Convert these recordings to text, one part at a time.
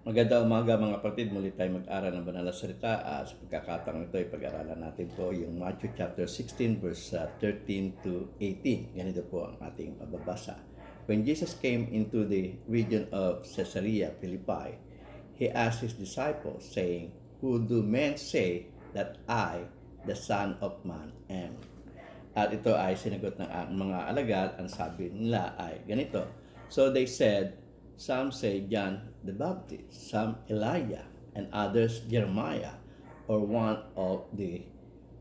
Magandang umaga mga kapatid, muli tayo mag-aral ng banal na salita at sa pagkakataong ito ay pag-aralan natin po yung Matthew chapter 16 verse 13 to 18. Ganito po ang ating mababasa. When Jesus came into the region of Caesarea Philippi, he asked his disciples saying, "Who do men say that I, the Son of Man, am?" At ito ay sinagot ng mga alagad, ang sabi nila ay ganito. So they said, some say John the Baptist, some Elijah, and others Jeremiah, or one of the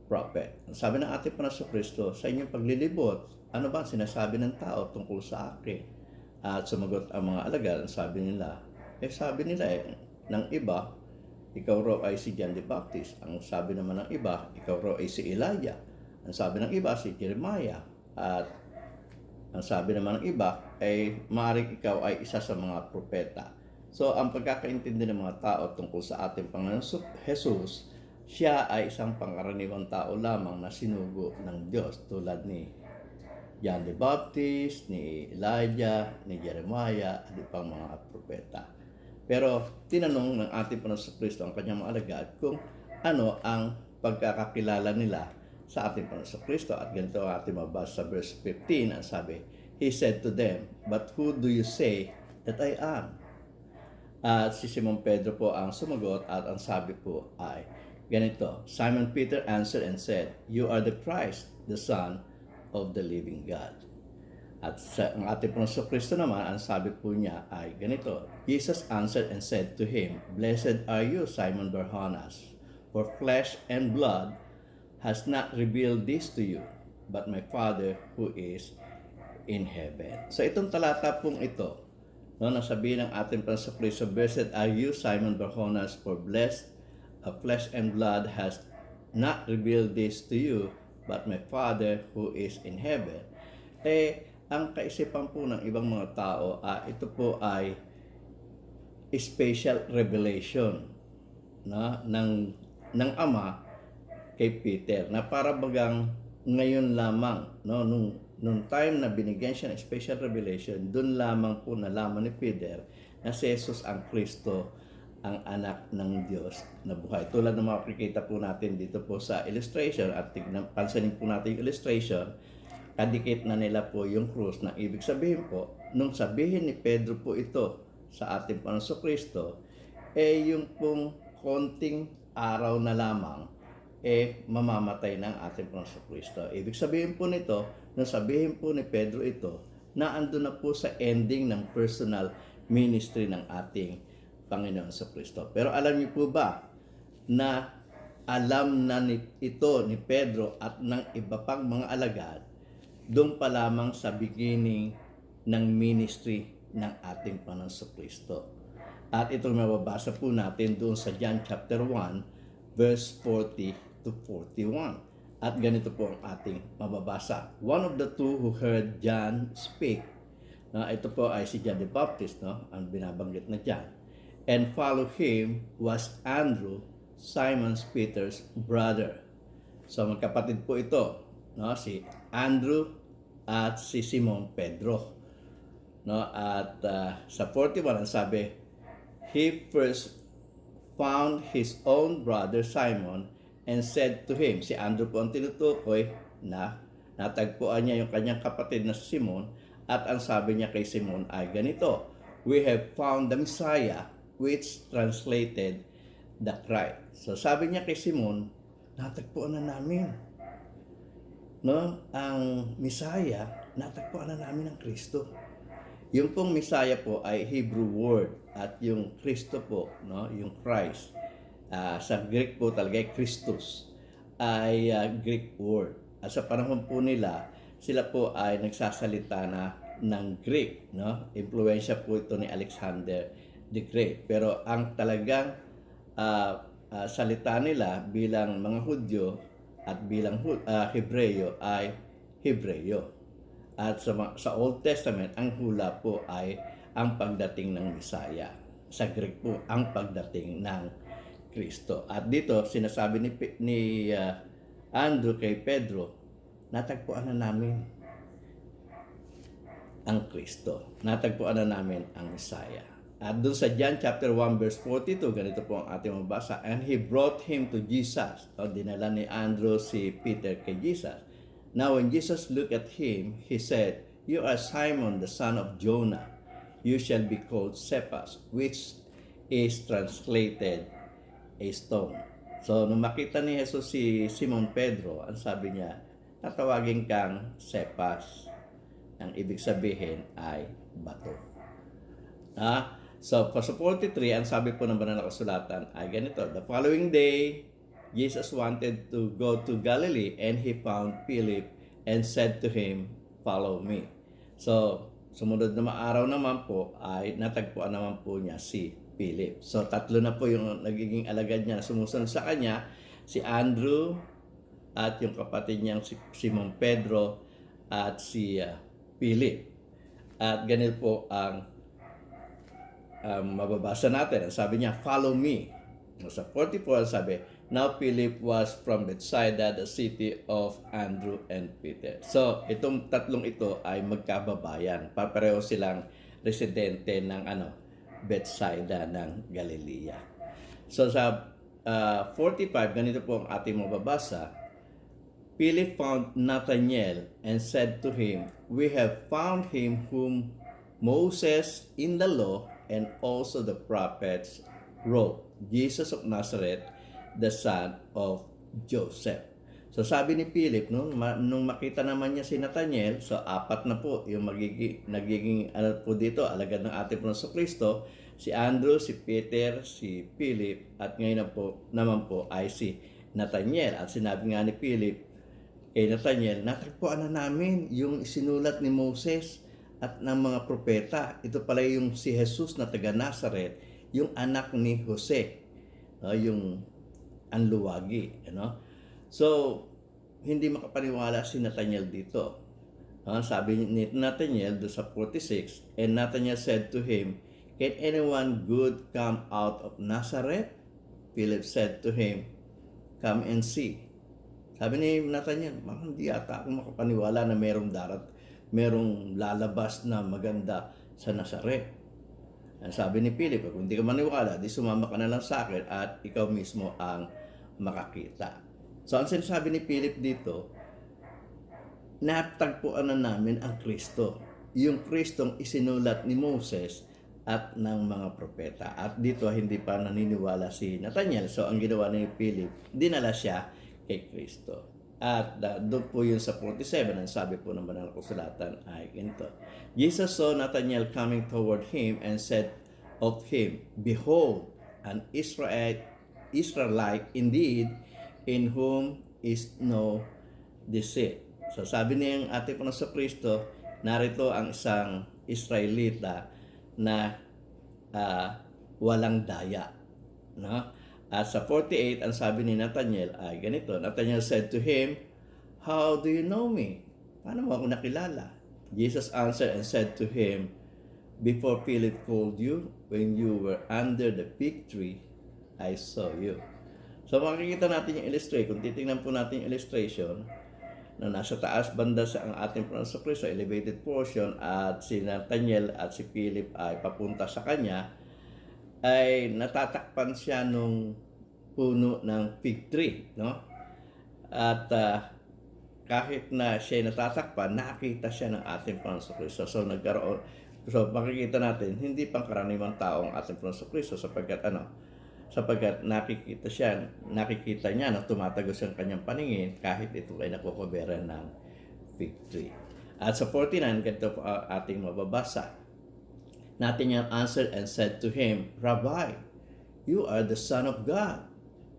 prophet. Sabi ng ating Panginoon Kristo, sa inyong paglilibot, ano ba sinasabi ng tao tungkol sa akin? At sumagot ang mga alagad, sabi nila ng iba, ikaw raw ay si John the Baptist. Ang sabi naman ng iba, ikaw raw ay si Elijah. Ang sabi ng iba, si Jeremiah. At ang sabi naman ng iba ay maaaring ikaw ay isa sa mga propeta. So ang pagkakaintindi ng mga tao tungkol sa ating Panginoon Jesus, siya ay isang pangkaraniwang tao lamang na sinugo ng Diyos tulad ni John the Baptist, ni Elijah, ni Jeremiah, at ibang mga propeta. Pero tinanong ng ating Panginoon Kristo ang kanyang mga alagad kung ano ang pagkakakilala nila sa ating Panginoon Kristo. At ganito ang ating mabasa sa verse 15, ang sabi, he said to them, "But who do you say that I am?" At si Simon Pedro po ang sumagot at ang sabi po ay ganito, Simon Peter answered and said, "You are the Christ, the Son of the living God." At ang ating Panginoon Kristo naman, ang sabi po niya ay ganito, Jesus answered and said to him, "Blessed are you, Simon Barjonas, for flesh and blood has not revealed this to you, but my Father who is in heaven." So itong talata pong ito, nasabi ng ating Panginoon Kristo, "Blessed are you, Simon Barjonas, for flesh and blood has not revealed this to you, but my Father who is in heaven." Ang kaisipan po ng ibang mga tao, ito po ay special revelation ng Ama kay Peter, na para bagang ngayon lamang, nung time na binigyan siya ng special revelation, doon lamang po nalaman ni Peter na si Jesus ang Kristo, ang anak ng Diyos na buhay. Tulad ng makikita po natin dito po sa illustration, at pansinin po natin yung illustration, kadikit na nila po yung krus, na ibig sabihin po, nung sabihin ni Pedro po ito sa ating Panginoon Kristo, yung pong konting araw na lamang, mamamatay ng ating Panginoon Kristo. Ibig sabihin po nito, nung sabihin po ni Pedro ito, na ando na po sa ending ng personal ministry ng ating Panginoon Kristo. Pero alam niyo po ba na alam na ito ni Pedro at ng iba pang mga alagad doon pa lamang sa beginning ng ministry ng ating Panginoon Kristo. At itong mababasa po natin doon sa John chapter 1 verse 40 to 41. At ganito po ang ating mababasa. One of the two who heard John speak, ito po ay si John the Baptist, ang binabanggit na John, and follow him was Andrew, Simon Peter's brother. So magkapatid po ito, si Andrew at si Simon Pedro. At sa 41 ang sabi, he first found his own brother Simon and said to him, si Andrew po ang tinutukoy, na natagpuan niya yung kanyang kapatid na si Simon, at ang sabi niya kay Simon ay ganito, "We have found the Messiah," which translated the Christ. So sabi niya kay Simon, natagpuan na namin, ang Messiah, natagpuan na namin ang Kristo. Yung pong Messiah po ay Hebrew word, at yung Kristo po, yung Christ, sa Greek po talaga ay Christus, ay Greek word. At sa panahon po nila, sila po ay nagsasalita na ng Greek, Impluwensya po ito ni Alexander the Great. Pero ang talagang salita nila bilang mga Hudyo at bilang Hebreyo ay Hebreyo. At sa Old Testament, ang hula po ay ang pagdating ng Messiah. Sa Greek po, ang pagdating ng Kristo. At dito, sinasabi ni Andrew kay Pedro, natagpuan na namin ang Kristo. Natagpuan na namin ang Messiah. At doon sa John chapter 1 verse 42, ganito po ang ating mabasa. And he brought him to Jesus. O dinala ni Andrew si Peter kay Jesus. Now when Jesus looked at him, he said, "You are Simon the son of Jonah. You shall be called Cephas," which is translated a stone. So nung makita ni Jesus si Simon Pedro, ang sabi niya, tatawagin kang Cephas. Ang ibig sabihin ay bato. So, sa 43, ang sabi po ng banal na kasulatan ay ganito. The following day, Jesus wanted to go to Galilee and he found Philip and said to him, "Follow me." So, sumunod na araw naman po ay natagpuan naman po niya si Philip. So, tatlo na po yung nagiging alagad niya na sumusunod sa kanya. Si Andrew at yung kapatid niyang si Simon Pedro at si Philip. At ganito po ang mababasa natin. Sabi niya, "Follow me." Sa 44, sabi, "Now Philip was from Bethsaida, the city of Andrew and Peter." So, itong tatlong ito ay magkababayan. Papareho silang residente ng Bethsaida ng Galilea. So, sa 45, ganito po ang ating mababasa. Philip found Nathanael and said to him, "We have found him whom Moses in the law and also the prophets wrote, Jesus of Nazareth, the son of Joseph." So sabi ni Philip, nung makita naman niya si Nathanael, so apat na po yung nagiging po dito, alagad ng ating Panginoon Kristo, si Andrew, si Peter, si Philip, at ngayon naman po ay si Nathanael. At sinabi nga ni Philip kay Nathanael, "Natagpuan na namin yung isinulat ni Moses at ng mga propeta. Ito pala yung si Jesus na taga Nazareth, yung anak ni Jose, yung anluwagi." So, hindi makapaniwala si Nathanael dito. Sabi ni Nathanael doon sa 46, and Nathanael said to him, "Can anyone good come out of Nazareth?" Philip said to him, "Come and see." Sabi ni Nathanael, hindi yata ako makapaniwala na merong lalabas na maganda sa Nazaret. Sabi ni Philip, kung hindi ka maniwala, di sumama ka na lang sa akin at ikaw mismo ang makakita. So, ang sinasabi ni Philip dito, natagpuan na namin ang Kristo. Yung Kristong isinulat ni Moses at ng mga propeta. At dito, hindi pa naniniwala si Nathanael. So, ang ginawa ni Philip, dinala siya kay Kristo. At doon po yun sa 47, ang sabi po ng banal na kasulatan ay ganito. Jesus saw Nathanael coming toward him and said of him, "Behold, an Israelite indeed, in whom is no deceit." So sabi niya yung ating Panginoon Kristo, narito ang isang Israelita na walang daya. No? At sa 48, ang sabi ni Nathanael ay ganito. Nathanael said to him, "How do you know me?" Paano mo ako nakilala? Jesus answered and said to him, "Before Philip called you, when you were under the fig tree, I saw you." So makikita natin yung illustration. Kung titingnan po natin yung illustration, na nasa taas banda sa ang ating Panginoon Kristo, elevated portion, at si Nathanael at si Philip ay papunta sa kanya, ay natatakpan siya nung puno ng fig tree, no? At kahit na siya natatakpan, nakita siya ng ating Panginoon Kristo. So makikita natin, hindi pangkaraniwang tao ang ating Panginoon Kristo sapagkat nakikita niya na tumatagos ang kanyang paningin kahit ito ay nakukubera ng fig tree. At sa 49, ganito po ating mababasa. Nathanael answered and said to him, "Rabbi, you are the Son of God.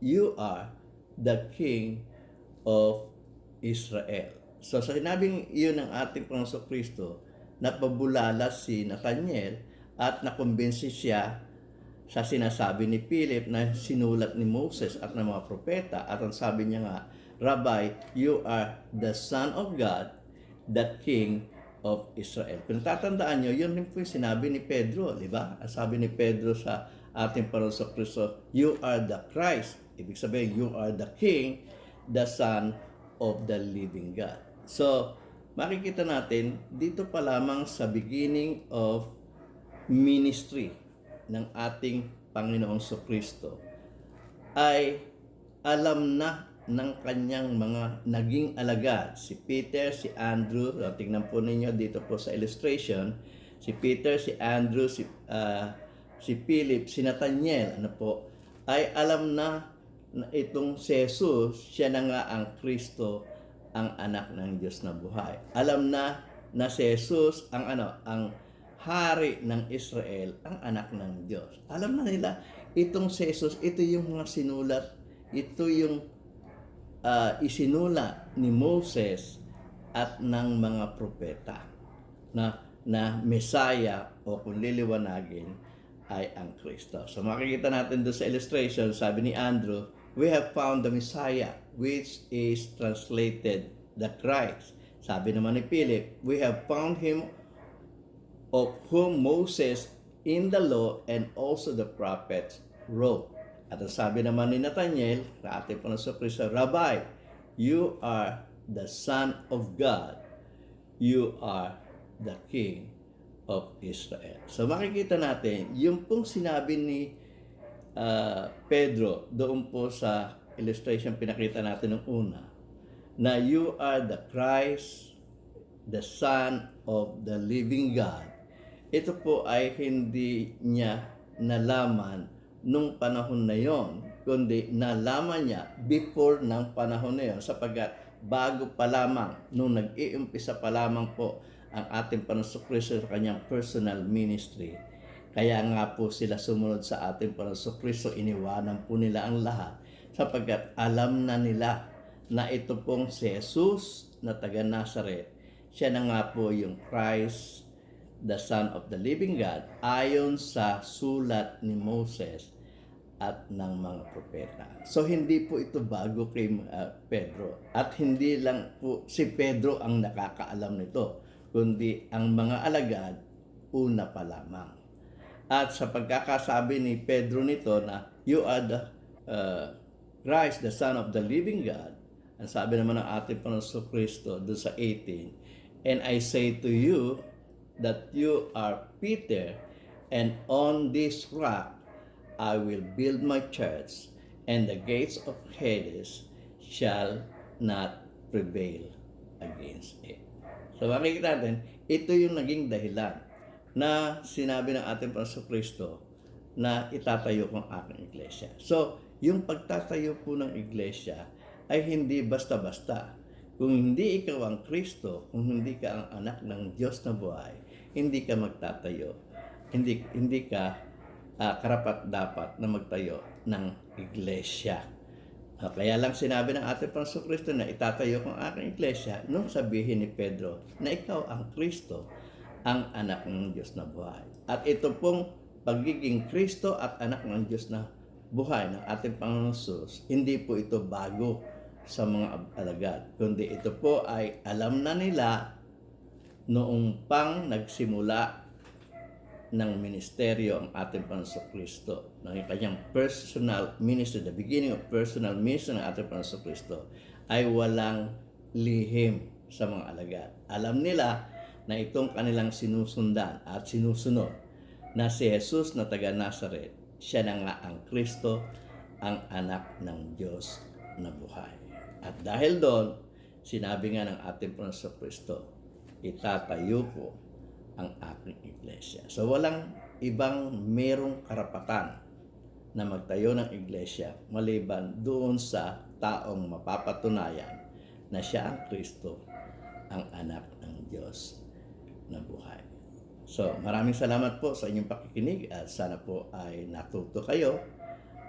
You are the King of Israel." So sa sinabing iyon ng ating Panginoon Kristo, napabulala si Nathanael at nakumbinsi siya sa sinasabi ni Philip na sinulat ni Moses at ng mga propeta. At ang sabi niya nga, "Rabbi, you are the Son of God, the King of Israel." Kung tatandaan nyo, yun rin po yung sinabi ni Pedro, di ba? Ang sabi ni Pedro sa ating Panginoon Kristo, "You are the Christ." Ibig sabihin, you are the King, the Son of the living God. So, makikita natin dito pa lamang sa beginning of ministry ng ating Panginoong Kristo ay alam na ng kanyang mga naging alagad. Si Peter, si Andrew, tingnan po ninyo dito po sa illustration, si Peter, si Andrew, si Philip, si Nathaniel, ay alam na itong si Jesus, siya na nga ang Kristo, ang anak ng Diyos na buhay. Alam na si Jesus ang hari ng Israel, ang anak ng Diyos. Alam na nila itong si Jesus, ito yung mga sinulat, ito yung isinulat ni Moses at ng mga propeta na Messiah o kung liliwanagin ay ang Kristo. So makikita natin doon sa illustration, sabi ni Andrew, we have found the Messiah, which is translated the Christ. Sabi naman ni Philip, we have found him of whom Moses in the law and also the prophets wrote. At ang sabi naman ni Nathaniel, sa ating Panginoon Kristo, Rabbi, you are the Son of God. You are the King of Israel. So makikita natin, yung pong sinabi ni Pedro, doon po sa illustration pinakita natin nung una, na you are the Christ, the Son of the living God. Ito po ay hindi niya nalaman nung panahon na yon, kundi nalaman niya before ng panahon na yon, sapagkat bago pa lamang, nung nag-iumpisa pa lamang po ang ating Panginoong Kristo sa kanyang personal ministry. Kaya nga po sila sumunod sa ating Panginoong Kristo, iniwanan po nila ang lahat, sapagkat alam na nila na ito pong si Jesus na taga Nazareth, siya na nga po yung Christ, the Son of the living God, ayon sa sulat ni Moses at ng mga propeta. So hindi po ito bago kay Pedro. At hindi lang po si Pedro ang nakakaalam nito, kundi ang mga alagad una pa lamang. At sa pagkakasabi ni Pedro nito na you are the Christ, the Son of the living God, ang sabi naman ng ating Panginoon Kristo doon sa 18, and I say to you that you are Peter, and on this rock I will build my church, and the gates of Hades shall not prevail against it. So makikita natin, ito yung naging dahilan na sinabi ng ating Panginoon Kristo na itatayo ko ang aking iglesia. So, yung pagtatayo po ng iglesia ay hindi basta-basta. Kung hindi ikaw ang Kristo, kung hindi ka ang anak ng Diyos na buhay, hindi ka magtatayo. Hindi ka karapat-dapat na magtayo ng iglesia. Kaya lang sinabi ng ating Panginoong Kristo na itatayo ko ang aking iglesia nung sabihin ni Pedro na ikaw ang Kristo, ang anak ng Diyos na buhay. At ito pong pagiging Kristo at anak ng Diyos na buhay ng ating Panginoon Jesus, hindi po ito bago sa mga alagad, kundi ito po ay alam na nila noong pang nagsimula ng ministeryo ang ating Panginoon Kristo, ng kanyang personal ministry, the beginning of personal ministry ng ating Panginoon Kristo, ay walang lihim sa mga alagad. Alam nila na itong kanilang sinusundan at sinusunod na si Jesus na taga Nazareth, siya na nga ang Kristo, ang anak ng Diyos na buhay. At dahil doon, sinabi nga ng ating Panginoon Kristo, itatayo ko ang aking iglesia. So walang ibang merong karapatan na magtayo ng iglesia maliban doon sa taong mapapatunayan na siya ang Kristo, ang anak ng Diyos na buhay. So maraming salamat po sa inyong pakikinig at sana po ay natuto kayo.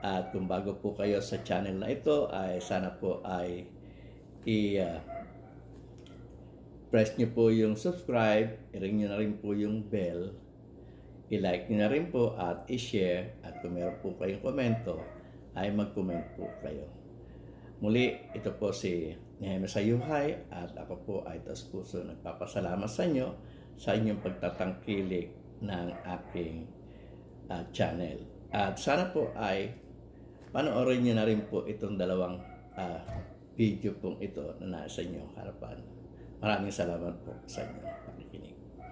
At kung bago po kayo sa channel na ito, ay sana po ay press nyo po yung subscribe, i-ring nyo na rin po yung bell, i-like nyo na rin po at i-share, at kung meron po kayong komento, ay mag-comment po kayo. Muli, ito po si Nehemia Sayuhay at ako po ay taos puso nagpapasalamat sa inyo sa inyong pagtatangkilik ng aking channel. At sana po ay panoorin nyo na rin po itong dalawang video pong ito na nasa inyong harapan. Maraming salamat po sa inyo.